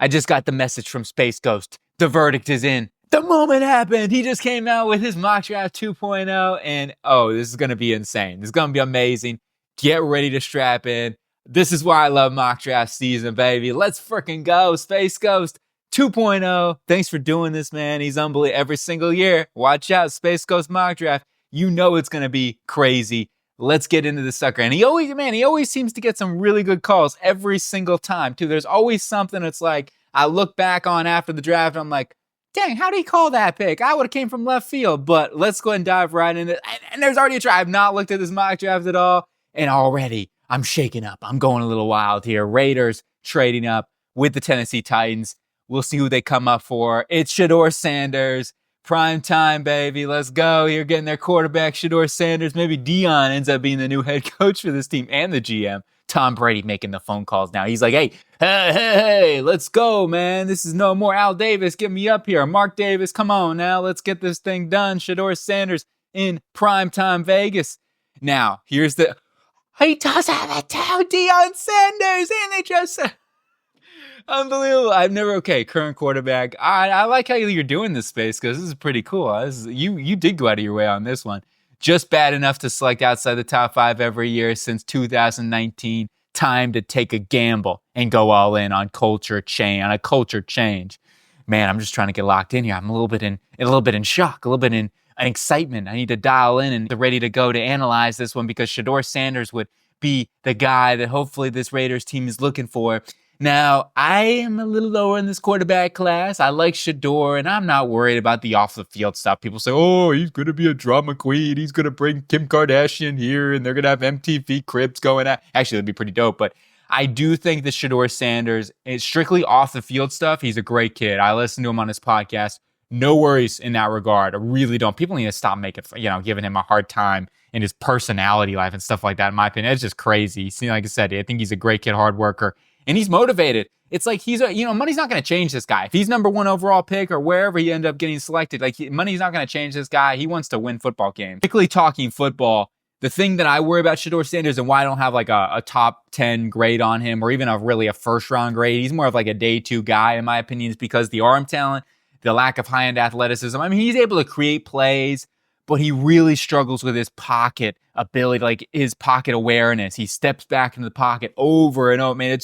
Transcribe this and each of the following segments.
I just got the message from Spaceghost. The verdict is in. The moment happened. He just came out with his mock draft 2.0, and this is going to be insane. This is going to be amazing. Get ready to strap in. This is why I love mock draft season, baby. Let's freaking go. Spaceghost 2.0. Thanks for doing this, man. He's unbelievable every single year. Watch out, Spaceghost mock draft. You know it's going to be crazy. Let's get into the sucker. And he always seems to get some really good calls every single time, too. There's always something that's like, I look back on after the draft, I'm like, dang, how did he call that pick? I would have came from left field, but let's go ahead and dive right into it. And there's already a try. I've not looked at this mock draft at all, and already I'm shaking up. I'm going a little wild here. Raiders trading up with the Tennessee Titans. We'll see who they come up for. It's Shedeur Sanders. Prime time, baby. Let's go. You're getting their quarterback, Shedeur Sanders. Maybe Dion ends up being the new head coach for this team and the GM. Tom Brady making the phone calls now. He's like, hey, let's go, man. This is no more Al Davis. Get me up here. Mark Davis, come on now. Let's get this thing done. Shedeur Sanders in primetime Vegas. Now, he does have a too, Deion Sanders. And they just... Unbelievable. Current quarterback. I like how you're doing this, Space, because this is pretty cool. You did go out of your way on this one. Just bad enough to select outside the top 5 every year since 2019. Time to take a gamble and go all in on a culture change. Man, I'm just trying to get locked in here. I'm a little bit in shock, a little bit in excitement. I need to dial in and ready to go to analyze this one because Shedeur Sanders would be the guy that hopefully this Raiders team is looking for. Now, I am a little lower in this quarterback class. I like Shedeur, and I'm not worried about the off-the-field stuff. People say, he's going to be a drama queen. He's going to bring Kim Kardashian here, and they're going to have MTV Cribs going out. Actually, that'd be pretty dope, but I do think that Shedeur Sanders is strictly off-the-field stuff. He's a great kid. I listen to him on his podcast. No worries in that regard. I really don't. People need to stop giving him a hard time in his personality life and stuff like that, in my opinion. It's just crazy. Like I said, I think he's a great kid, hard worker. And he's motivated. It's like money's not going to change this guy. If he's number 1 overall pick or wherever he end up getting selected, money's not going to change this guy. He wants to win football games. Particularly talking football, the thing that I worry about Shedeur Sanders and why I don't have a top 10 grade on him or even a first round grade, he's more of a day 2 guy in my opinion, is because the arm talent, the lack of high-end athleticism. I mean, he's able to create plays, but he really struggles with his pocket ability, his pocket awareness. He steps back into the pocket over and over. Man,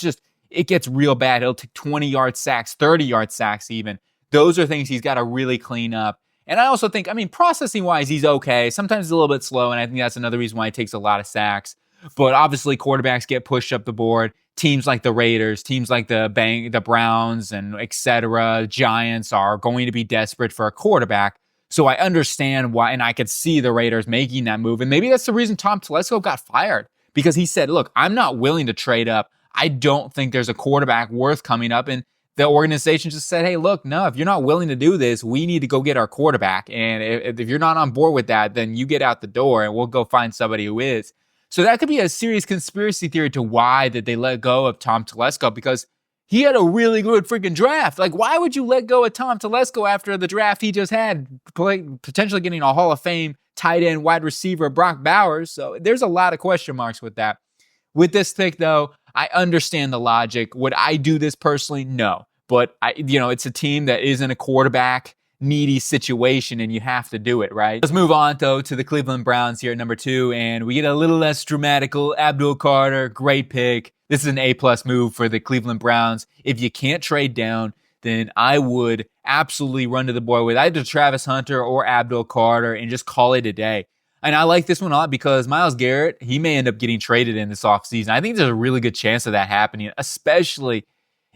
it gets real bad. He'll take 20-yard sacks, 30-yard sacks even. Those are things he's got to really clean up. And I also think, processing-wise, he's okay. Sometimes he's a little bit slow, and I think that's another reason why he takes a lot of sacks. But obviously, quarterbacks get pushed up the board. Teams like the Raiders, teams like the Browns, and et cetera, Giants are going to be desperate for a quarterback. So I understand why, and I could see the Raiders making that move. And maybe that's the reason Tom Telesco got fired, because he said, look, I'm not willing to trade up. I don't think there's a quarterback worth coming up. And the organization just said, hey, look, no, if you're not willing to do this, we need to go get our quarterback. And if you're not on board with that, then you get out the door and we'll go find somebody who is. So that could be a serious conspiracy theory to why that they let go of Tom Telesco, because he had a really good freaking draft. Why would you let go of Tom Telesco after the draft he just had, potentially getting a Hall of Fame tight end wide receiver, Brock Bowers? So there's a lot of question marks with that. With this pick, though, I understand the logic. Would I do this personally? No. But it's a team that is in a quarterback needy situation, and you have to do it, right? Let's move on, though, to the Cleveland Browns here at number 2, and we get a little less dramatical. Abdul Carter, great pick. This is an A-plus move for the Cleveland Browns. If you can't trade down, then I would absolutely run to the board with either Travis Hunter or Abdul Carter and just call it a day. And I like this one a lot because Myles Garrett, he may end up getting traded in this offseason. I think there's a really good chance of that happening, especially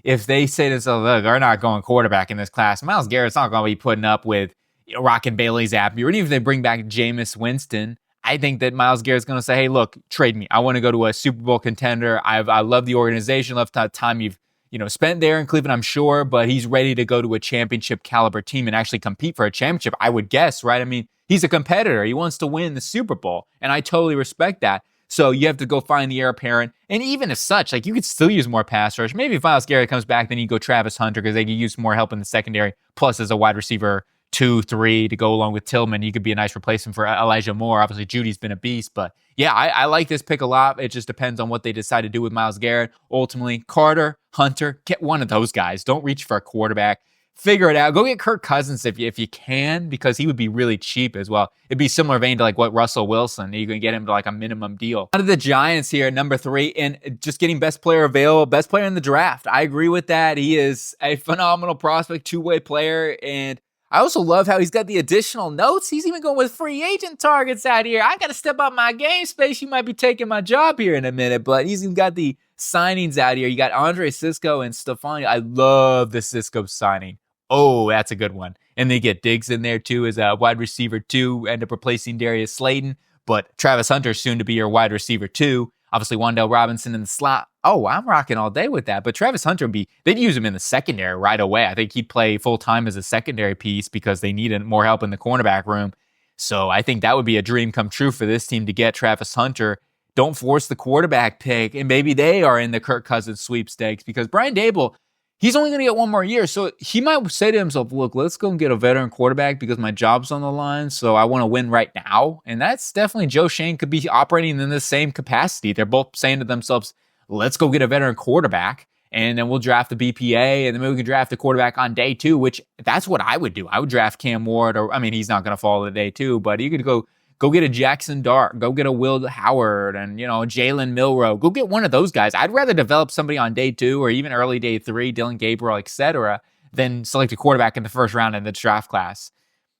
if they say to themselves, look, they're not going quarterback in this class. Myles Garrett's not going to be putting up with Rockin' Bailey's Zappe. Or even if they bring back Jameis Winston, I think that Myles Garrett's going to say, hey, look, trade me. I want to go to a Super Bowl contender. I love the organization, love the time you've spent there in Cleveland, I'm sure, but he's ready to go to a championship caliber team and actually compete for a championship, I would guess, right? I mean, he's a competitor. He wants to win the Super Bowl, and I totally respect that. So you have to go find the heir apparent. And even as such, you could still use more pass rush. Maybe if Myles Garrett comes back, then you go Travis Hunter because they can use more help in the secondary. Plus, as a wide receiver 2, 3 to go along with Tillman. He could be a nice replacement for Elijah Moore. Obviously, Judy's been a beast, but yeah, I like this pick a lot. It just depends on what they decide to do with Myles Garrett. Ultimately, Carter, Hunter, get one of those guys. Don't reach for a quarterback. Figure it out. Go get Kirk Cousins if you can, because he would be really cheap as well. It'd be similar vein to like what Russell Wilson. You can get him to like a minimum deal. Out of the Giants here, number 3, and just getting best player available, best player in the draft. I agree with that. He is a phenomenal prospect, two-way player, and I also love how he's got the additional notes. He's even going with free agent targets out here. I got to step up my game space. You might be taking my job here in a minute, but he's even got the signings out here. You got Andre Cisco and Stephani. I love the Cisco signing. Oh, that's a good one. And they get Diggs in there too as a wide receiver 2, end up replacing Darius Slayton. But Travis Hunter soon to be your wide receiver 2. Obviously, Wan'Dale Robinson in the slot. Oh, I'm rocking all day with that. But Travis Hunter they'd use him in the secondary right away. I think he'd play full-time as a secondary piece because they needed more help in the cornerback room. So I think that would be a dream come true for this team to get Travis Hunter. Don't force the quarterback pick. And maybe they are in the Kirk Cousins sweepstakes because Brian Daboll, he's only going to get one more year. So he might say to himself, look, let's go and get a veteran quarterback because my job's on the line. So I want to win right now. And that's definitely Joe Schoen could be operating in the same capacity. They're both saying to themselves, let's go get a veteran quarterback and then we'll draft the BPA and then maybe we can draft the quarterback on day 2, which that's what I would do. I would draft Cam Ward he's not going to fall to day 2, but you could go get a Jackson Dart, go get a Will Howard and, Jalen Milroe. Go get one of those guys. I'd rather develop somebody on day 2 or even early day 3, Dylan Gabriel, etc., than select a quarterback in the first round in the draft class.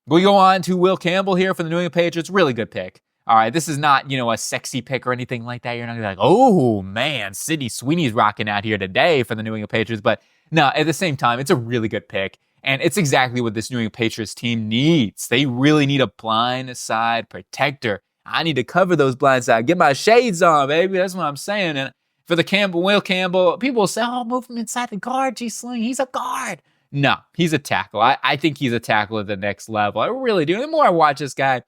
We go on to Will Campbell here for the New England Patriots. Really good pick. All right, this is not, a sexy pick or anything like that. You're not going to be like, oh, man, Sidney Sweeney's rocking out here today for the New England Patriots. But no, at the same time, it's a really good pick. And it's exactly what this New England Patriots team needs. They really need a blind side protector. I need to cover those blind sides. Get my shades on, baby. That's what I'm saying. And for the Will Campbell, people will say, oh, move him inside the guard, G-Sling. He's a guard. No, he's a tackle. I think he's a tackle at the next level. I really do. The more I watch this guy,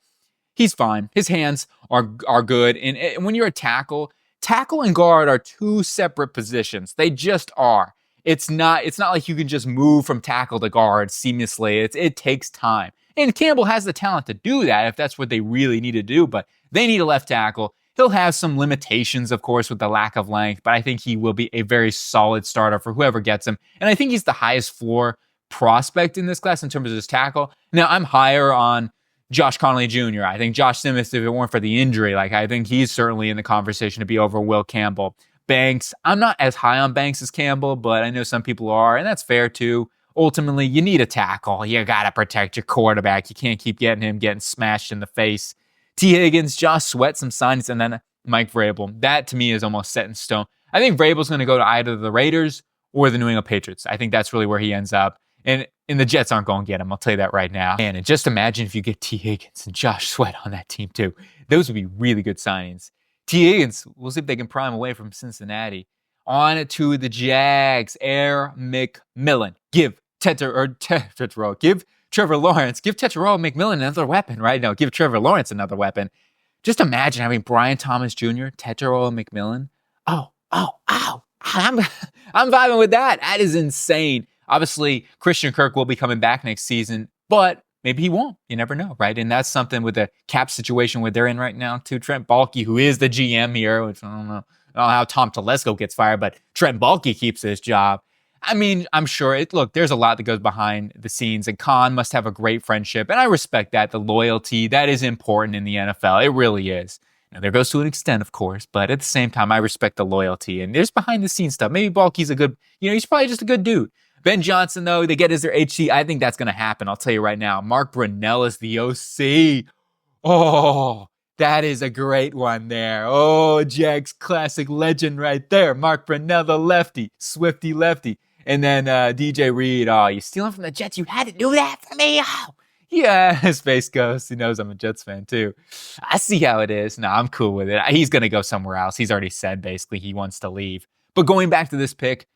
he's fine. His hands are good. And when you're a tackle and guard are 2 separate positions. They just are. It's not like you can just move from tackle to guard seamlessly. It takes time. And Campbell has the talent to do that if that's what they really need to do, but they need a left tackle. He'll have some limitations, of course, with the lack of length, but I think he will be a very solid starter for whoever gets him. And I think he's the highest floor prospect in this class in terms of his tackle. Now, I'm higher on Josh Connolly Jr. I think Josh Simmons, if it weren't for the injury, I think he's certainly in the conversation to be over Will Campbell. Banks, I'm not as high on Banks as Campbell, but I know some people are, and that's fair too. Ultimately, you need a tackle. You got to protect your quarterback. You can't keep getting smashed in the face. T. Higgins, Josh Sweat, some signings, and then Mike Vrabel. That, to me, is almost set in stone. I think Vrabel's going to go to either the Raiders or the New England Patriots. I think that's really where he ends up. And the Jets aren't going to get him. I'll tell you that right now. And just imagine if you get T. Higgins and Josh Sweat on that team too. Those would be really good signings. T. Higgins, we'll see if they can prime away from Cincinnati. On to the Jags. Air McMillan. Give Trevor Lawrence. Give McMillan another weapon, right? No, give Trevor Lawrence another weapon. Just imagine having Brian Thomas Jr., Tetairoa McMillan. Oh. I'm vibing with that. That is insane. Obviously, Christian Kirk will be coming back next season, but maybe he won't. You never know, right? And that's something with the cap situation where they're in right now, too. Trent Baalke, who is the GM here, which I don't know how Tom Telesco gets fired, but Trent Baalke keeps his job. I mean, I'm sure there's a lot that goes behind the scenes, and Khan must have a great friendship, and I respect that. The loyalty, that is important in the NFL. It really is. Now, there goes to an extent, of course, but at the same time, I respect the loyalty, and there's behind the scenes stuff. Maybe Baalke's he's probably just a good dude. Ben Johnson, though, they get as their HC. I think that's going to happen. I'll tell you right now. Mark Brunell is the OC. Oh, that is a great one there. Oh, Jags classic legend right there. Mark Brunell, the lefty, Swifty lefty. And then DJ Reed. Oh, you stealing from the Jets? You had to do that for me? Oh, yeah, Spaceghost. He knows I'm a Jets fan, too. I see how it is. No, I'm cool with it. He's going to go somewhere else. He's already said, basically, he wants to leave. But going back to this pick,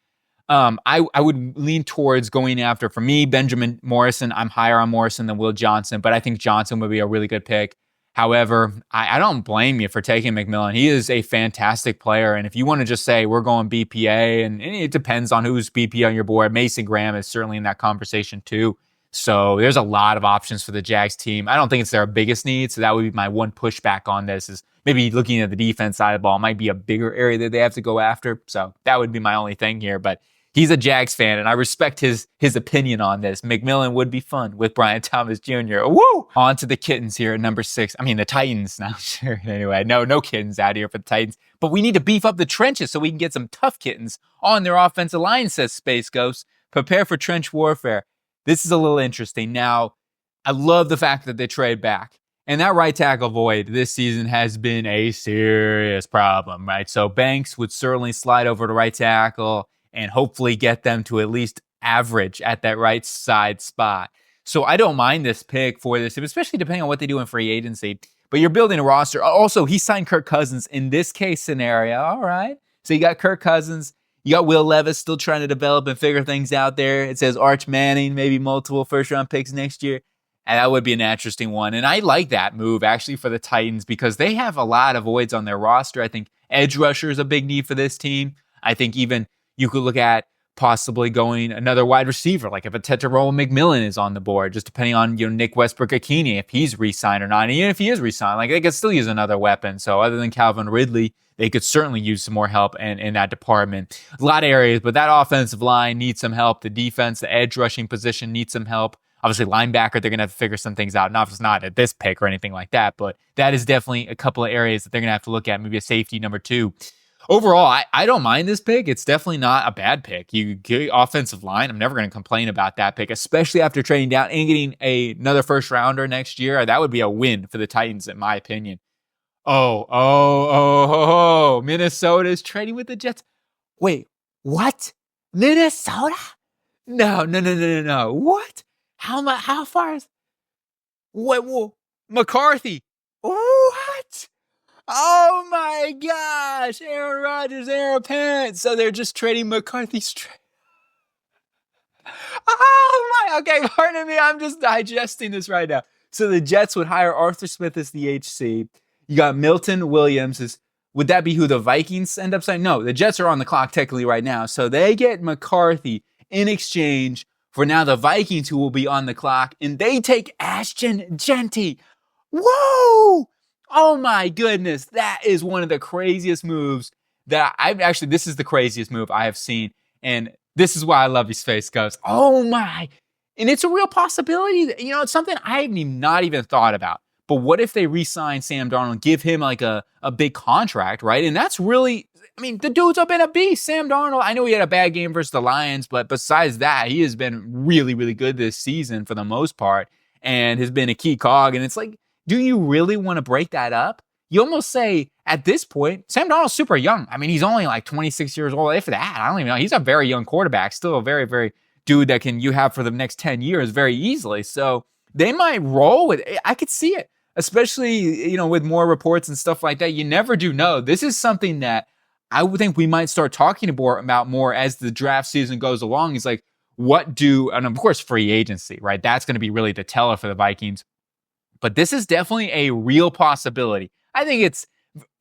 I would lean towards going after, for me, Benjamin Morrison. I'm higher on Morrison than Will Johnson, but I think Johnson would be a really good pick. However, I don't blame you for taking McMillan. He is a fantastic player, and if you want to just say we're going BPA, and it depends on who's BPA on your board, Mason Graham is certainly in that conversation too. So there's a lot of options for the Jags team. I don't think it's their biggest need. So that would be my one pushback on this is maybe looking at the defense side of the ball might be a bigger area that they have to go after. So that would be my only thing here. But he's a Jags fan, and I respect his opinion on this. McMillan would be fun with Brian Thomas Jr. Woo! On to the kittens here at number 6. I mean, the Titans now. Sure. Anyway, no kittens out here for the Titans. But we need to beef up the trenches so we can get some tough kittens on their offensive line, says Spaceghost. Prepare for trench warfare. This is a little interesting. Now, I love the fact that they trade back. And that right tackle void this season has been a serious problem, right? So Banks would certainly slide over to right tackle and hopefully get them to at least average at that right side spot. So I don't mind this pick for this, especially depending on what they do in free agency. But you're building a roster. Also, he signed Kirk Cousins in this case scenario. All right. So you got Kirk Cousins. You got Will Levis still trying to develop and figure things out there. It says Arch Manning, maybe multiple first-round picks next year. And that would be an interesting one. And I like that move, actually, for the Titans because they have a lot of voids on their roster. I think edge rusher is a big need for this team. I think even you could look at possibly going another wide receiver, like if a Tetairoa McMillan is on the board, just depending on Nick Westbrook-Ikini, if he's re-signed or not. And even if he is re-signed, like they could still use another weapon. So other than Calvin Ridley, they could certainly use some more help in that department. A lot of areas, but that offensive line needs some help. The defense, the edge rushing position needs some help. Obviously, linebacker, they're going to have to figure some things out. Not at this pick or anything like that, but that is definitely a couple of areas that they're going to have to look at. Maybe a safety number 2. Overall, I don't mind this pick. It's definitely not a bad pick. You get offensive line. I'm never going to complain about that pick, especially after trading down and getting another first rounder next year. That would be a win for the Titans, in my opinion. Oh, Minnesota's trading with the Jets. Wait, what? Minnesota? No. What? How far is... What? McCarthy. What? Oh my gosh. Aaron Rodgers, Aaron Pence. So they're just trading McCarthy straight. Oh my, okay, pardon me. I'm just digesting this right now. So the Jets would hire Arthur Smith as the HC. You got Milton Williams. Would that be who the Vikings end up signing? No, the Jets are on the clock technically right now. So they get McCarthy in exchange for now the Vikings who will be on the clock. And they take Ashton Genty. Whoa! Oh my goodness. That is one of the craziest moves that this is the craziest move I have seen. And this is why I love these Spaceghosts. Oh my. And it's a real possibility. It's something I have not even thought about. But what if they re-sign Sam Darnold, give him like a big contract, right? And that's really, the dude's been a beast. Sam Darnold, I know he had a bad game versus the Lions, but besides that, he has been really, really good this season for the most part and has been a key cog. And it's like, do you really want to break that up? You almost say at this point, Sam Darnold's super young. He's only like 26 years old. If that, I don't even know. He's a very young quarterback, still a very, very dude that you have for the next 10 years very easily. So they might roll with it. I could see it. Especially, with more reports and stuff like that, you never do know. This is something that I would think we might start talking about more as the draft season goes along. It's like, and of course, free agency, right? That's going to be really the teller for the Vikings. But this is definitely a real possibility. I think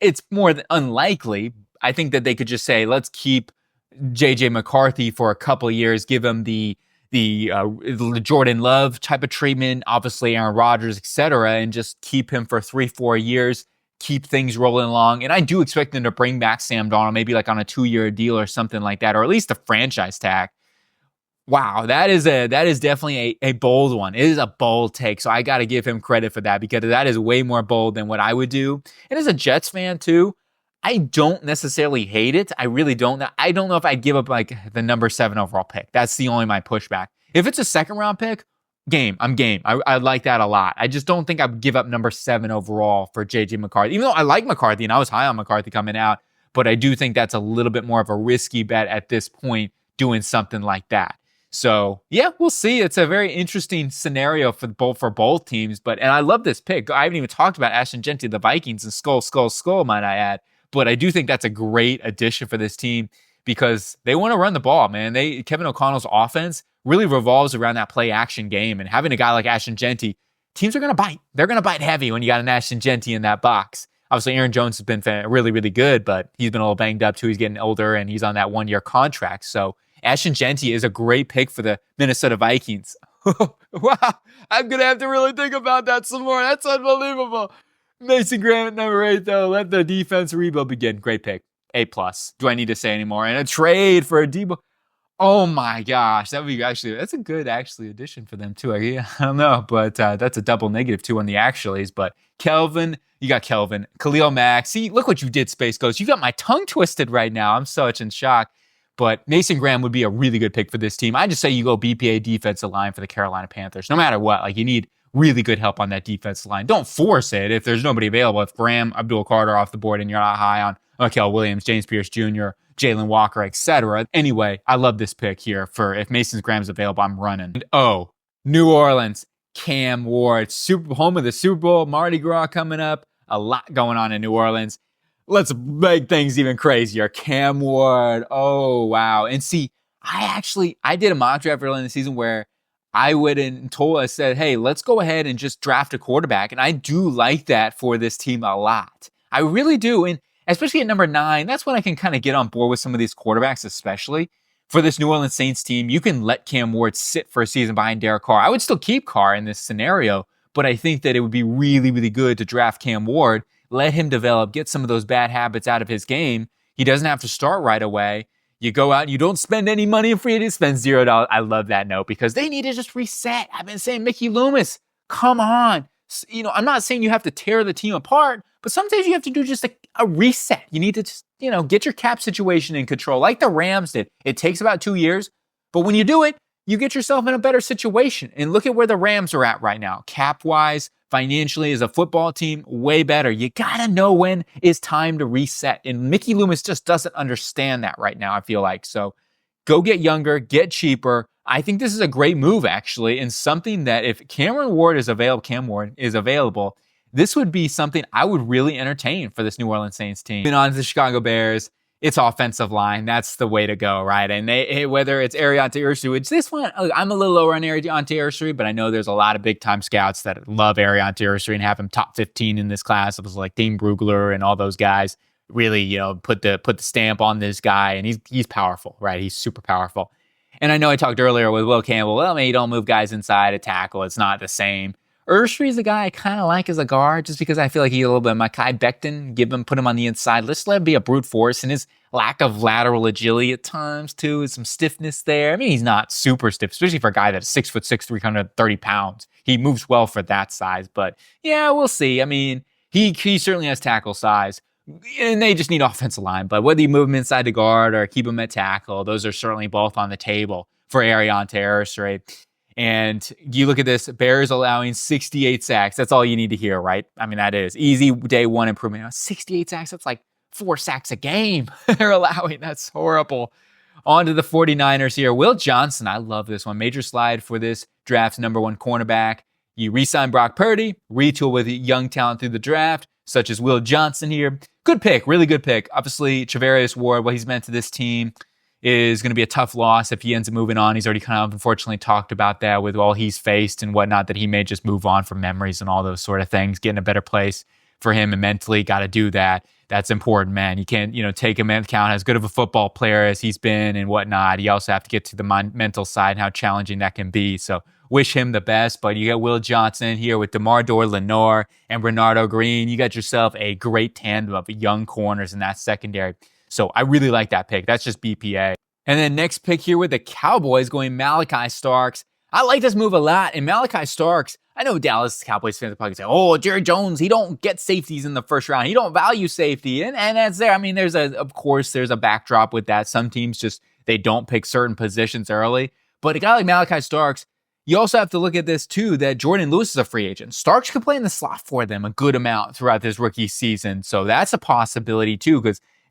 it's more than unlikely. I think that they could just say, let's keep JJ McCarthy for a couple of years, give him the Jordan Love type of treatment, obviously Aaron Rodgers, etc., and just keep him for 3-4 years, keep things rolling along. And I do expect them to bring back Sam Darnold, maybe like on a 2-year deal or something like that, or at least a franchise tag. Wow, that is definitely a bold one. It is a bold take, so I got to give him credit for that because that is way more bold than what I would do. And as a Jets fan too, I don't necessarily hate it. I really don't. I don't know if I'd give up like the number 7 overall pick. That's my pushback. If it's a second round pick, I'm game. I like that a lot. I just don't think I'd give up number 7 overall for JJ McCarthy, even though I like McCarthy and I was high on McCarthy coming out. But I do think that's a little bit more of a risky bet at this point doing something like that. So yeah, we'll see. It's a very interesting scenario for both teams. And I love this pick. I haven't even talked about Ashton Genty, the Vikings, and skull, might I add. But I do think that's a great addition for this team because they want to run the ball, man. Kevin O'Connell's offense really revolves around that play action game. And having a guy like Ashton Genty, teams are going to bite. They're going to bite heavy when you got an Ashton Genty in that box. Obviously, Aaron Jones has been really, really good, but he's been a little banged up too. He's getting older and he's on that 1-year contract. So Ashton Genty is a great pick for the Minnesota Vikings. Wow. I'm going to have to really think about that some more. That's unbelievable. Mason Graham at number 8, though. Let the defense rebuild begin. Great pick. A+. Do I need to say anymore? And a trade for a Debo. Oh my gosh, that would be that's a good addition for them too. I don't know, but that's a double -2 on the actuallys. But Kelvin, you got Kelvin, Khalil Mack. See, look what you did, Space Ghost. You got my tongue twisted right now. I'm such in shock. But Mason Graham would be a really good pick for this team. I just say you go BPA defensive line for the Carolina Panthers, no matter what. Like, you need really good help on that defensive line. Don't force it if there's nobody available. If Graham, Abdul Carter off the board and you're not high on Mikael Williams, James Pierce Jr., Jalen Walker, etc. Anyway, I love this pick here for if Mason Graham's available, I'm running. And New Orleans, Cam Ward, home of the Super Bowl, Mardi Gras coming up. A lot going on in New Orleans. Let's make things even crazier. Cam Ward. Oh, wow. And see, I did a mock draft early in the season where I said, hey, let's go ahead and just draft a quarterback. And I do like that for this team a lot. I really do. And especially at number 9, that's when I can kind of get on board with some of these quarterbacks, especially for this New Orleans Saints team. You can let Cam Ward sit for a season behind Derek Carr. I would still keep Carr in this scenario, but I think that it would be really, really good to draft Cam Ward, let him develop, get some of those bad habits out of his game. He doesn't have to start right away. You go out and you don't spend any money in free agency, spend $0. I love that note because they need to just reset. I've been saying, Mickey Loomis, come on. I'm not saying you have to tear the team apart, but sometimes you have to do just a reset. You need to just, get your cap situation in control like the Rams did. It takes about 2 years, but when you do it, you get yourself in a better situation. And look at where the Rams are at right now. Cap-wise, financially, as a football team, way better. You got to know when it's time to reset. And Mickey Loomis just doesn't understand that right now, I feel like. So go get younger, get cheaper. I think this is a great move, actually, and something that if Cam Ward is available, this would be something I would really entertain for this New Orleans Saints team. Moving on to the Chicago Bears, it's offensive line. That's the way to go, right? And whether it's Ariante Ursu, which this one, I'm a little lower on Ariante Ursu, but I know there's a lot of big-time scouts that love Ariante Ursu and have him top 15 in this class. It was like Dane Brugler and all those guys really, put the stamp on this guy, and he's powerful, right? He's super powerful. And I know I talked earlier with Will Campbell, well, man, you don't move guys inside a tackle. It's not the same. Urshry is a guy I kind of like as a guard just because I feel like he's a little bit of Mekhi Becton. Put him on the inside. Let's let him be a brute force. And his lack of lateral agility at times, too, is some stiffness there. I mean, he's not super stiff, especially for a guy that's 6'6", 330 pounds. He moves well for that size. But, yeah, we'll see. I mean, he certainly has tackle size. And they just need offensive line. But whether you move him inside the guard or keep him at tackle, those are certainly both on the table for Ariante Urshry. And you look at this, Bears allowing 68 sacks. That's all you need to hear, right? I mean, that is easy day one improvement. 68 sacks, that's like 4 sacks a game they're allowing. That's horrible. On to the 49ers here. Will Johnson, I love this one. Major slide for this draft's number 1 cornerback. You re-sign Brock Purdy, retool with young talent through the draft, such as Will Johnson here. Good pick, really good pick. Obviously, Charvarius Ward, what he's meant to this team is going to be a tough loss if he ends up moving on. He's already kind of unfortunately talked about that with all he's faced and whatnot, that he may just move on from memories and all those sort of things, get in a better place for him and mentally got to do that. That's important, man. You can't, take him into account as good of a football player as he's been and whatnot. You also have to get to the mental side and how challenging that can be. So wish him the best, but you got Will Johnson here with DeMar Lenore and Bernardo Green. You got yourself a great tandem of young corners in that secondary. So I really like that pick. That's just BPA. And then next pick here with the Cowboys going Malachi Starks. I like this move a lot. And Malachi Starks, I know Dallas Cowboys fans will probably say, oh, Jerry Jones, he don't get safeties in the first round. He don't value safety. And that's there. I mean, there's a backdrop with that. Some teams they don't pick certain positions early. But a guy like Malachi Starks, you also have to look at this too, that Jordan Lewis is a free agent. Starks could play in the slot for them a good amount throughout this rookie season. So that's a possibility too,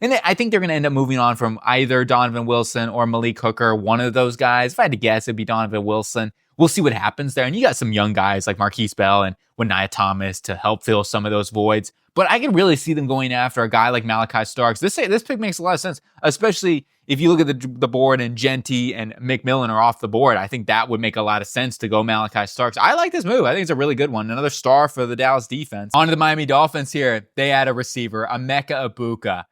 and I think they're going to end up moving on from either Donovan Wilson or Malik Hooker, one of those guys. If I had to guess, it'd be Donovan Wilson. We'll see what happens there. And you got some young guys like Marquise Bell and Nia Thomas to help fill some of those voids. But I can really see them going after a guy like Malachi Starks. This pick makes a lot of sense, especially if you look at the board and Genty and McMillan are off the board. I think that would make a lot of sense to go Malachi Starks. I like this move. I think it's a really good one. Another star for the Dallas defense. On to the Miami Dolphins here. They add a receiver, Emeka Egbuka.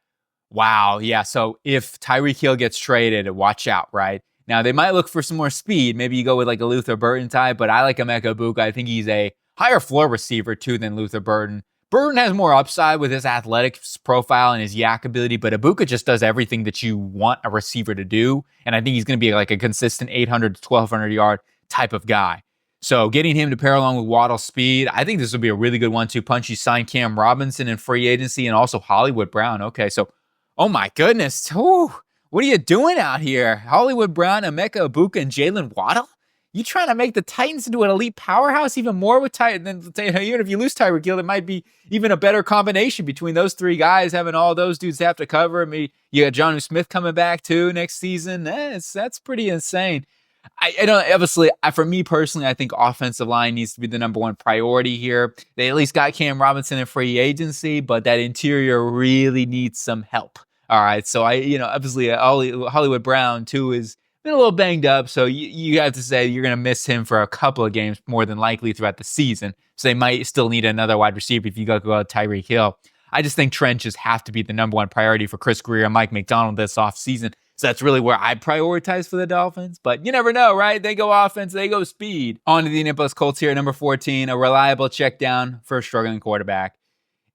Wow, yeah, so if Tyreek Hill gets traded, watch out, right? Now, they might look for some more speed. Maybe you go with like a Luther Burton type, but I like Emeka Egbuka. I think he's a higher floor receiver, too, than Luther Burton. Burton has more upside with his athletic profile and his yak ability, but Egbuka just does everything that you want a receiver to do. And I think he's going to be like a consistent 800 to 1,200 yard type of guy. So getting him to pair along with Waddle's speed, I think this will be a really good 1-2 punch. You sign Cam Robinson in free agency and also Hollywood Brown. Okay, so, oh my goodness. Whew, what are you doing out here? Hollywood Brown, Emeka Egbuka, and Jalen Waddle? You trying to make the Titans into an elite powerhouse even more with Titans? Even if you lose Tyreek Hill, it might be even a better combination between those three guys, having all those dudes have to cover. I mean, you got Jonnu Smith coming back too next season. That's pretty insane. I don't, obviously, for me personally, I think offensive line needs to be the number one priority here. They at least got Cam Robinson in free agency, but that interior really needs some help. All right, so obviously Hollywood Brown too is been a little banged up, so you have to say you're going to miss him for a couple of games more than likely throughout the season. So they might still need another wide receiver if you go out Tyreek Hill. I just think trenches have to be the number one priority for Chris Greer and Mike McDonald this offseason. So that's really where I prioritize for the Dolphins. But you never know, right? They go offense, they go speed. On to the Indianapolis Colts here, number 14, a reliable check down for a struggling quarterback.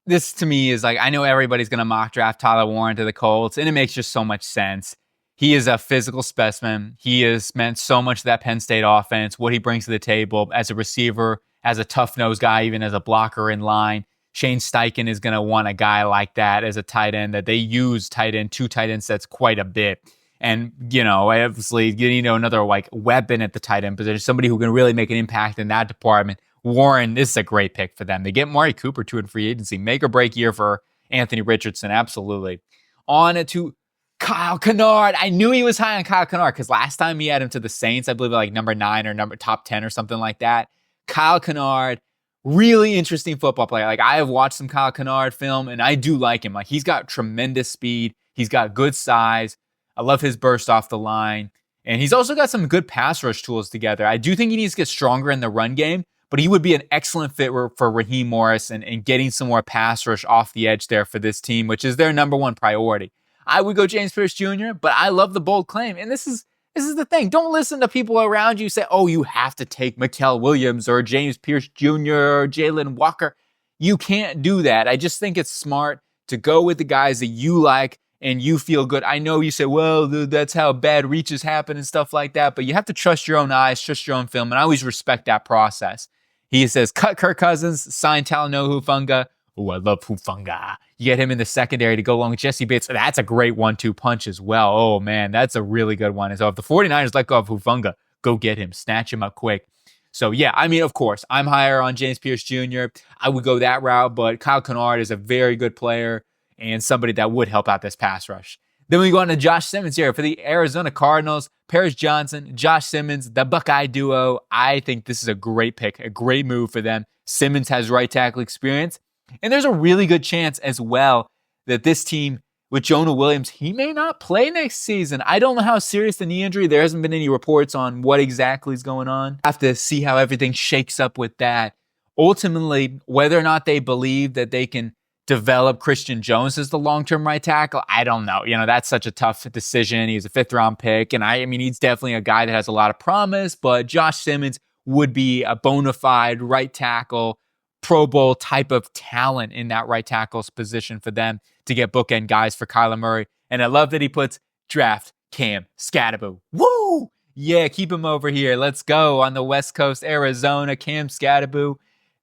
This to me is like, I know everybody's going to mock draft Tyler Warren to the Colts, and it makes just so much sense. He is a physical specimen. He has meant so much to that Penn State offense, what he brings to the table as a receiver, as a tough-nosed guy, even as a blocker in line. Shane Steichen is going to want a guy like that as a tight end, that they use two tight end sets quite a bit. And, obviously getting another like weapon at the tight end position, somebody who can really make an impact in that department. Warren, this is a great pick for them. They get Mari Cooper too in free agency. Make or break year for Anthony Richardson, absolutely. On to Kyle Kennard. I knew he was high on Kyle Kennard because last time he had him to the Saints, I believe like number 9 or top 10 or something like that. Kyle Kennard, really interesting football player. Like, I have watched some Kyle Kennard film and I do like him. Like, he's got tremendous speed. He's got good size. I love his burst off the line. And he's also got some good pass rush tools together. I do think he needs to get stronger in the run game, but he would be an excellent fit for Raheem Morris and getting some more pass rush off the edge there for this team, which is their number one priority. I would go James Pierce Jr., but I love the bold claim. And this is the thing. Don't listen to people around you say, oh, you have to take Mikael Williams or James Pierce Jr. or Jalen Walker. You can't do that. I just think it's smart to go with the guys that you like and you feel good. I know you say, well, that's how bad reaches happen and stuff like that, but you have to trust your own eyes, trust your own film, and I always respect that process. He says, cut Kirk Cousins, sign Talanoa Hufanga. Oh, I love Hufanga. You get him in the secondary to go along with Jesse Bates. That's a great 1-2 punch as well. Oh, man, that's a really good one. So if the 49ers let go of Hufanga, go get him. Snatch him up quick. So, yeah, I mean, of course, I'm higher on James Pierce Jr. I would go that route, but Kyle Kennard is a very good player and somebody that would help out this pass rush. Then we go on to Josh Simmons here for the Arizona Cardinals. Paris Johnson, Josh Simmons, the Buckeye duo. I think this is a great pick, a great move for them. Simmons has right tackle experience. And there's a really good chance as well that this team with Jonah Williams, he may not play next season. I don't know how serious the knee injury. There hasn't been any reports on what exactly is going on. Have to see how everything shakes up with that. Ultimately, whether or not they believe that they can develop Christian Jones as the long-term right tackle, I don't know. That's such a tough decision. He's a 5th-round pick, and I mean, he's definitely a guy that has a lot of promise, but Josh Simmons would be a bona fide right tackle, Pro Bowl type of talent in that right tackle's position for them to get bookend guys for Kyler Murray. And I love that he puts draft Cam Skattebo. Woo! Yeah, keep him over here. Let's go on the West Coast, Arizona, Cam Skattebo.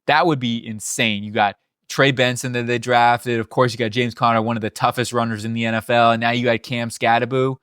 That would be insane. You got Trey Benson that they drafted. Of course, you got James Conner, one of the toughest runners in the NFL. And now you got Cam Skattebo.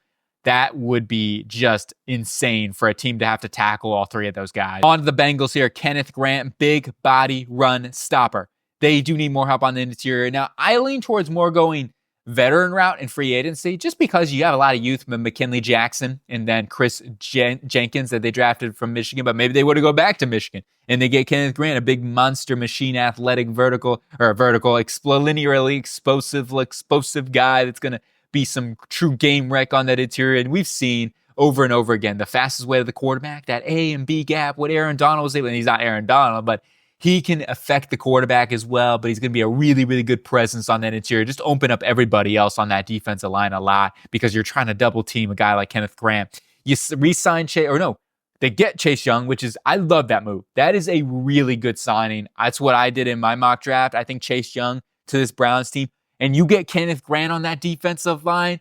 That would be just insane for a team to have to tackle all three of those guys. On to the Bengals here. Kenneth Grant, big body run stopper. They do need more help on the interior. Now, I lean towards more going veteran route in free agency just because you have a lot of youth from McKinley Jackson and then Chris Jenkins that they drafted from Michigan, but maybe they would have go back to Michigan and they get Kenneth Grant, a big monster machine, athletic, linearly explosive guy that's going to be some true game wreck on that interior. And we've seen over and over again the fastest way to the quarterback, that A and B gap, what Aaron Donald was able, and he's not Aaron Donald, but he can affect the quarterback as well, but he's going to be a really, really good presence on that interior. Just open up everybody else on that defensive line a lot because you're trying to double team a guy like Kenneth Grant. You re-sign Chase, or no, they get Chase Young, which is, I love that move. That is a really good signing. That's what I did in my mock draft. I think Chase Young to this Browns team. And you get Kenneth Grant on that defensive line.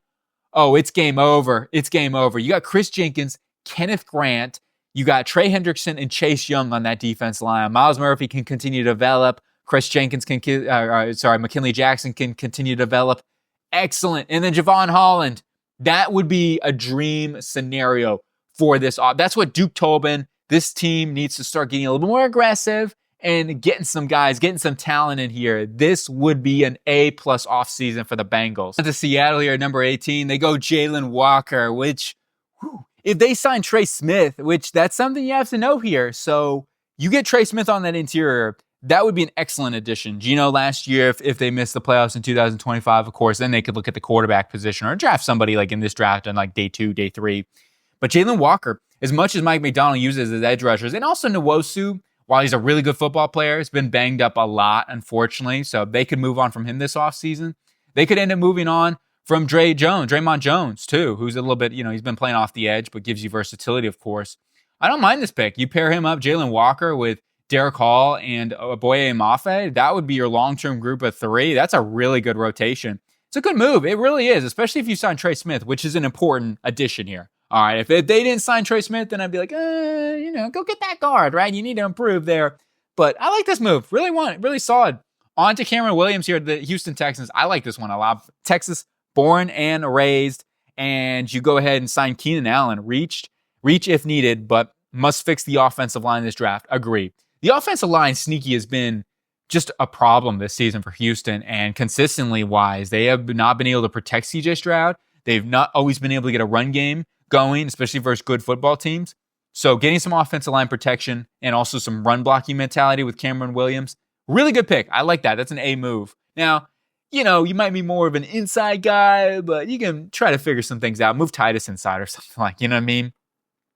Oh, it's game over. It's game over. You got Chris Jenkins, Kenneth Grant. You got Trey Hendrickson and Chase Young on that defense line. Miles Murphy can continue to develop. Chris Jenkins McKinley Jackson can continue to develop. Excellent. And then Javon Holland. That would be a dream scenario for this. That's what Duke Tobin, this team needs to start getting a little more aggressive and getting some guys, getting some talent in here. This would be an A+ offseason for the Bengals. To Seattle here at number 18, they go Jalen Walker, which, if they sign Trey Smith, which that's something you have to know here. So you get Trey Smith on that interior, that would be an excellent addition. Gino last year, if they missed the playoffs in 2025, of course, then they could look at the quarterback position or draft somebody like in this draft on like day 2, day 3. But Jalen Walker, as much as Mike McDonald uses his edge rushers, and also Nwosu, while he's a really good football player, has been banged up a lot, unfortunately. So they could move on from him this offseason. They could end up moving on from Draymond Jones, too, who's a little bit, he's been playing off the edge, but gives you versatility, of course. I don't mind this pick. You pair him up, Jalen Walker, with Derek Hall and Boye Mafe. That would be your long-term group of 3. That's a really good rotation. It's a good move. It really is, especially if you sign Trey Smith, which is an important addition here. All right, if they didn't sign Trey Smith, then I'd be like, go get that guard, right? You need to improve there. But I like this move. Really solid. On to Cameron Williams here, the Houston Texans. I like this one a lot. Texas, born and raised. And you go ahead and sign Keenan Allen. Reach if needed, but must fix the offensive line in this draft. Agree. The offensive line, sneaky, has been just a problem this season for Houston. And consistently wise, they have not been able to protect CJ Stroud. They've not always been able to get a run game going, especially versus good football teams. So getting some offensive line protection and also some run blocking mentality with Cameron Williams, really good pick. I like that. That's an A move. Now, you might be more of an inside guy, but you can try to figure some things out. Move Titus inside or something like, you know what I mean?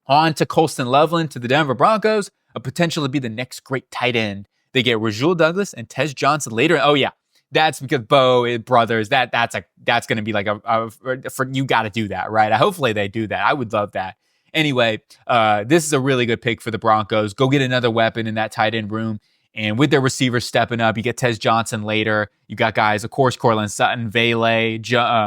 On to Colston Loveland to the Denver Broncos, a potential to be the next great tight end. They get Rasul Douglas and Tez Johnson later. Oh yeah, that's because Bo brothers. That's going to be like for you got to do that, right? Hopefully they do that. I would love that. Anyway, this is a really good pick for the Broncos. Go get another weapon in that tight end room. And with their receivers stepping up, you get Tez Johnson later. You got guys, of course, Cortland Sutton, Vele,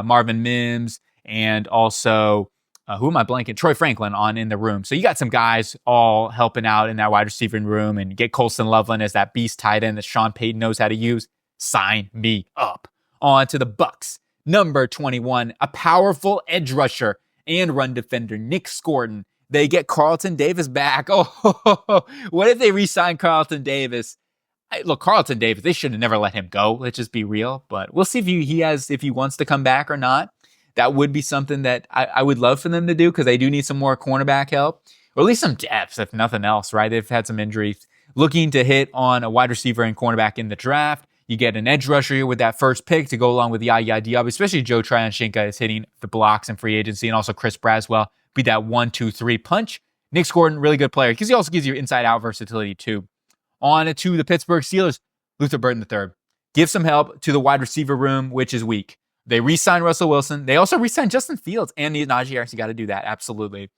Marvin Mims, and also, who am I blanking? Troy Franklin on in the room. So you got some guys all helping out in that wide receiving room, and get Colston Loveland as that beast tight end that Sean Payton knows how to use. Sign me up. On to the Bucs. Number 21, a powerful edge rusher and run defender, Nick Scorton. They get Carlton Davis back. Oh, what if they re-sign Carlton Davis? Look, Carlton Davis, they should have never let him go. Let's just be real. But we'll see if he wants to come back or not. That would be something that I would love for them to do, because they do need some more cornerback help, or at least some depth, if nothing else, right? They've had some injuries. Looking to hit on a wide receiver and cornerback in the draft. You get an edge rusher here with that first pick to go along with Yaya Diab, especially Joe Tryon-Shinka is hitting the blocks in free agency, and also Chris Braswell be that 1-2-3 punch. Nick Scorton, really good player, because he also gives you inside-out versatility too. On to the Pittsburgh Steelers, Luther Burton III. Give some help to the wide receiver room, which is weak. They re-signed Russell Wilson. They also re-signed Justin Fields and Najee Harris. You got to do that, absolutely.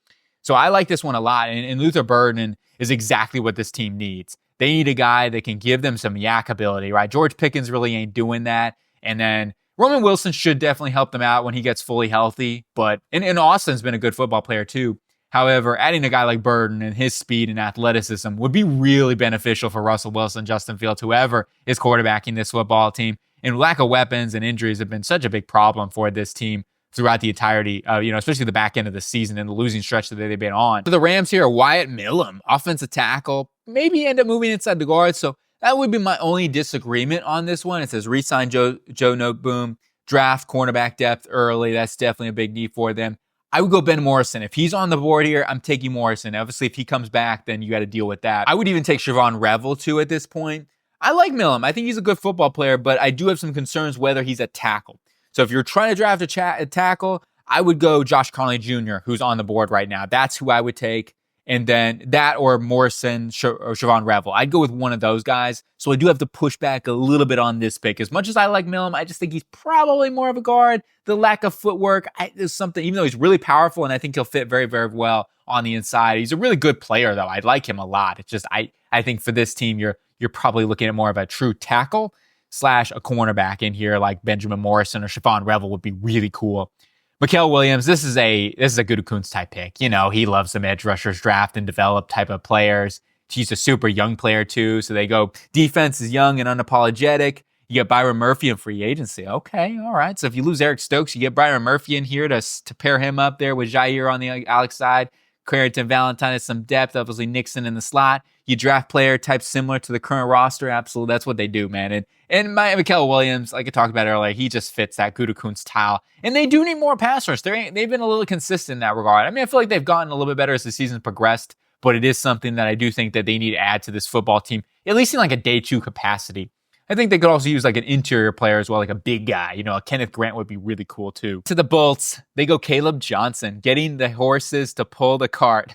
So I like this one a lot, and Luther Burton is exactly what this team needs. They need a guy that can give them some yak ability, right? George Pickens really ain't doing that. And then Roman Wilson should definitely help them out when he gets fully healthy. But and Austin's been a good football player too. However, adding a guy like Burton and his speed and athleticism would be really beneficial for Russell Wilson, Justin Fields, whoever is quarterbacking this football team. And lack of weapons and injuries have been such a big problem for this team throughout the entirety, especially the back end of the season and the losing stretch that they've been on. So the Rams here are Wyatt Millam, offensive tackle, maybe end up moving inside the guard. So that would be my only disagreement on this one. It says re-sign Joe Noteboom, draft cornerback depth early. That's definitely a big need for them. I would go Ben Morrison. If he's on the board here, I'm taking Morrison. Obviously, if he comes back, then you got to deal with that. I would even take Siobhan Revel too at this point. I like Millam. I think he's a good football player, but I do have some concerns whether he's a tackle. So if you're trying to draft a tackle, I would go Josh Conley Jr., who's on the board right now. That's who I would take. And then that or Morrison or Siobhan Revel. I'd go with one of those guys. So I do have to push back a little bit on this pick. As much as I like Millam, I just think he's probably more of a guard. The lack of footwork is something, even though he's really powerful and I think he'll fit very, very well on the inside. He's a really good player, though. I like him a lot. It's just I think for this team, you're probably looking at more of a true tackle / a cornerback in here, like Benjamin Morrison or Siobhan Revel would be really cool. Mikael Williams, this is a Gutekunst type pick. You know, he loves some edge rushers, draft and develop type of players. He's a super young player too, so they go defense is young and unapologetic. You get Byron Murphy in free agency. Okay, all right. So if you lose Eric Stokes, you get Byron Murphy in here to pair him up there with Jair on the Alex side. Carrington Valentine has some depth. Obviously, Nixon in the slot. You draft player type similar to the current roster. Absolutely, that's what they do, man. And Mikael Williams, like I talked about earlier, he just fits that Gutekunst style. And they do need more passers. They've been a little consistent in that regard. I mean, I feel like they've gotten a little bit better as the season progressed, but it is something that I do think that they need to add to this football team, at least in like a day two capacity. I think they could also use like an interior player as well, like a big guy. You know, a Kenneth Grant would be really cool too. To the Bolts, they go Caleb Johnson, getting the horses to pull the cart.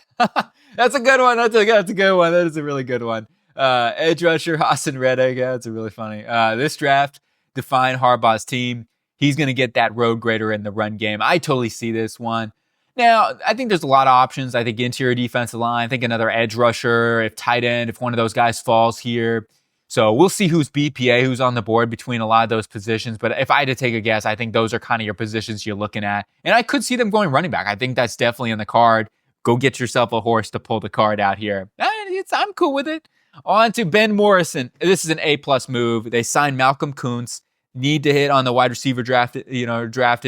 That's a good one. That's a good one. That is a really good one. Edge rusher Hassan Reddick. Yeah, that's a really funny. This draft defined Harbaugh's team. He's going to get that road grader in the run game. I totally see this one. Now, I think there's a lot of options. I think interior defensive line. I think another edge rusher, if tight end, if one of those guys falls here. So we'll see who's BPA, who's on the board between a lot of those positions. But if I had to take a guess, I think those are kind of your positions you're looking at. And I could see them going running back. I think that's definitely in the card. Go get yourself a horse to pull the card out here. I'm cool with it. On to Ben Morrison. This is an A-plus move. They signed Malcolm Kuntz. Need to hit on the wide receiver drafted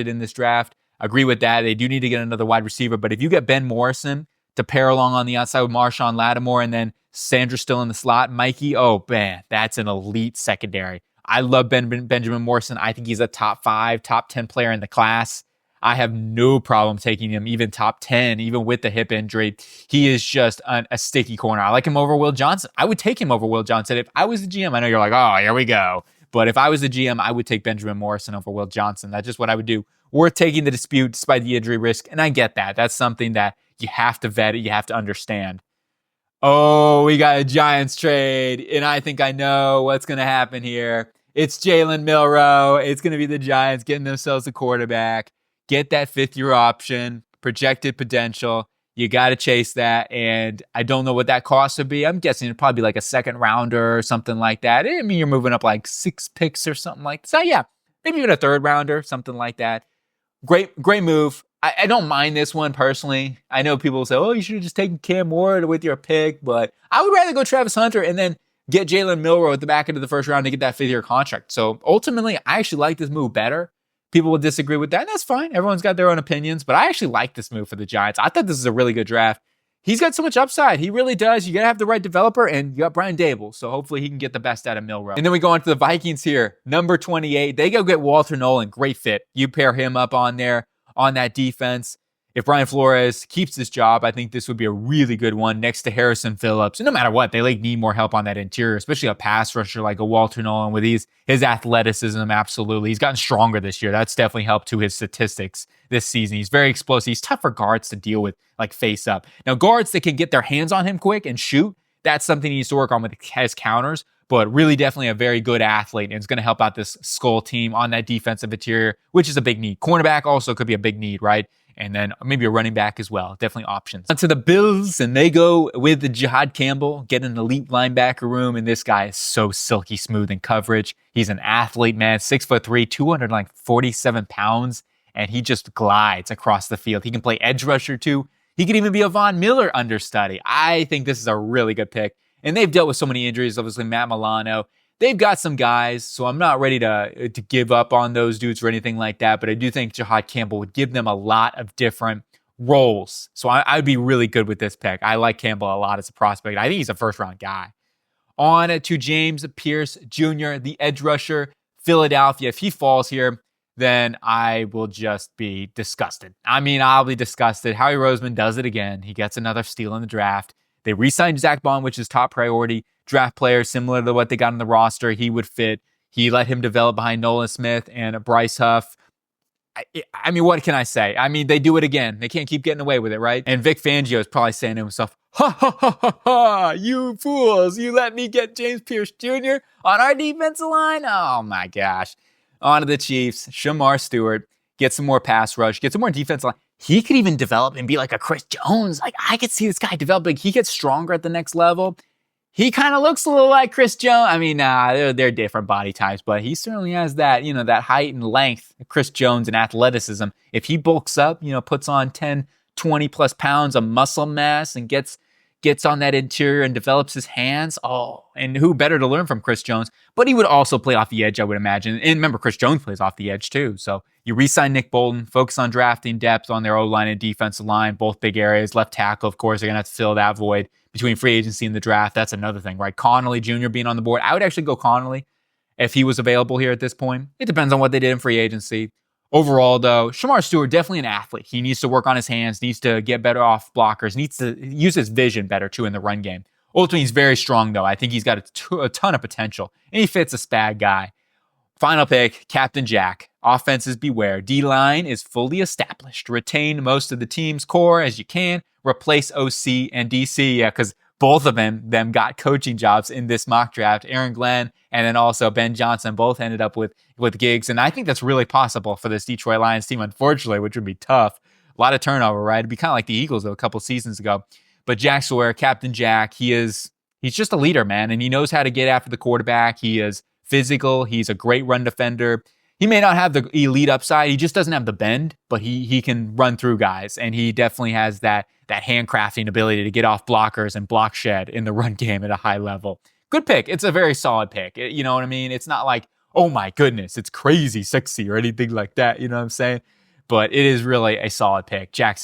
in this draft. Agree with that. They do need to get another wide receiver. But if you get Ben Morrison to pair along on the outside with Marshawn Lattimore and then Sandra still in the slot, Mikey, oh man, that's an elite secondary. I love Benjamin Morrison. I think he's a top 5, top 10 player in the class. I have no problem taking him even top 10, even with the hip injury. He is just a sticky corner. I like him over Will Johnson. I would take him over Will Johnson. If I was the GM, I know you're like, oh, here we go. But if I was the GM, I would take Benjamin Morrison over Will Johnson. That's just what I would do. Worth taking the dispute despite the injury risk. And I get that. That's something that you have to vet it. You have to understand. Oh, we got a Giants trade. And I think I know what's going to happen here. It's Jalen Milroe. It's going to be the Giants getting themselves a quarterback. Get that fifth-year option, projected potential. You got to chase that, and I don't know what that cost would be. I'm guessing it'd probably be like a second rounder or something like that. I mean, you're moving up like 6 picks or something like that. So, yeah, maybe even a third rounder, something like that. Great move. I don't mind this one personally. I know people will say, oh, you should have just taken Cam Ward with your pick, but I would rather go Travis Hunter and then get Jalen Milroe at the back end of the first round to get that fifth-year contract. So, ultimately, I actually like this move better. People will disagree with that, and that's fine. Everyone's got their own opinions, but I actually like this move for the Giants. I thought this is a really good draft. He's got so much upside. He really does. You got to have the right developer, and you got Brian Dable, so hopefully he can get the best out of Milroe. And then we go on to the Vikings here. Number 28, they go get Walter Nolan. Great fit. You pair him up on there on that defense. If Brian Flores keeps this job, I think this would be a really good one next to Harrison Phillips. And no matter what, they need more help on that interior, especially a pass rusher like a Walter Nolan with his athleticism. Absolutely. He's gotten stronger this year. That's definitely helped to his statistics this season. He's very explosive. He's tough for guards to deal with, like face up. Now, guards that can get their hands on him quick and shoot, that's something he needs to work on with his counters, but really definitely a very good athlete, and it's going to help out this Skull team on that defensive interior, which is a big need. Cornerback also could be a big need, right? And then maybe a running back as well. Definitely options. On to the Bills, and they go with the Jihad Campbell, get an elite linebacker room, and this guy is so silky smooth in coverage. He's an athlete, man, 6'3", 247 pounds, and he just glides across the field. He can play edge rusher too. He could even be a Von Miller understudy. I think this is a really good pick. And they've dealt with so many injuries, obviously Matt Milano. They've got some guys, so I'm not ready to give up on those dudes or anything like that, but I do think Jihad Campbell would give them a lot of different roles. So I'd be really good with this pick. I like Campbell a lot as a prospect. I think he's a first-round guy. On to James Pierce Jr., the edge rusher, Philadelphia. If he falls here, then I will just be disgusted. I mean, I'll be disgusted. Howie Roseman does it again. He gets another steal in the draft. They re-signed Zach Bond, which is top priority. Draft player similar to what they got on the roster. He would fit. He let him develop behind Nolan Smith and Bryce Huff. I mean, what can I say? I mean, they do it again. They can't keep getting away with it, right? And Vic Fangio is probably saying to himself, Ha ha ha ha ha! You fools! You let me get James Pierce Jr. on our defensive line? Oh my gosh. On to the Chiefs. Shamar Stewart. Get some more pass rush. Get some more defensive line. He could even develop and be like a Chris Jones. Like, I could see this guy developing. He gets stronger at the next level. He kind of looks a little like Chris Jones. I mean, they're different body types, but he certainly has that, that height and length, Chris Jones, and athleticism. If he bulks up, puts on 10, 20 plus pounds of muscle mass and gets on that interior and develops his hands, and who better to learn from Chris Jones? But he would also play off the edge, I would imagine. And remember, Chris Jones plays off the edge too. So you re-sign Nick Bolton, focus on drafting depth on their O-line and defensive line, both big areas. Left tackle, of course, they're going to have to fill that void between free agency and the draft. That's another thing, right? Connolly Jr. being on the board. I would actually go Connolly if he was available here at this point. It depends on what they did in free agency. Overall, though, Shamar Stewart, definitely an athlete. He needs to work on his hands, needs to get better off blockers, needs to use his vision better, too, in the run game. Ultimately, he's very strong, though. I think he's got a ton of potential, and he fits a SPAG guy. Final pick, Captain Jack. Offenses beware. D-line is fully established. Retain most of the team's core as you can. Replace OC and DC, because both of them got coaching jobs in this mock draft. Aaron Glenn and then also Ben Johnson both ended up with gigs. And I think that's really possible for this Detroit Lions team, unfortunately, which would be tough. A lot of turnover, right? It'd be kind of like the Eagles a couple seasons ago. But Jack Sawyer, Captain Jack, he's just a leader, man. And he knows how to get after the quarterback. He is physical. He's a great run defender. He may not have the elite upside. He just doesn't have the bend, but he can run through guys. And he definitely has that handcrafting ability to get off blockers and block shed in the run game at a high level. Good pick. It's a very solid pick. You know what I mean? It's not like, oh my goodness, it's crazy sexy or anything like that. You know what I'm saying? But it is really a solid pick. Jack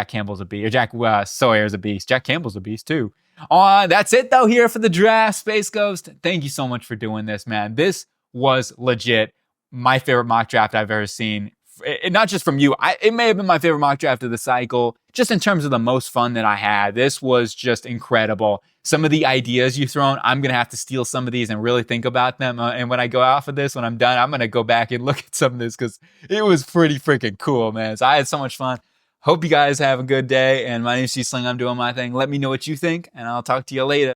Campbell's a beast. Or Jack Sawyer's a beast. Jack Campbell's a beast too. That's it though here for the draft. Space Ghost. Thank you so much for doing this, man. This was legit my favorite mock draft I've ever seen. Not just from you. It may have been my favorite mock draft of the cycle. Just in terms of the most fun that I had. This was just incredible. Some of the ideas you've thrown, I'm going to have to steal some of these and really think about them. And when I go off of this, when I'm done, I'm going to go back and look at some of this because it was pretty freaking cool, man. So I had so much fun. Hope you guys have a good day. And my name's G Sling. I'm doing my thing. Let me know what you think, and I'll talk to you later.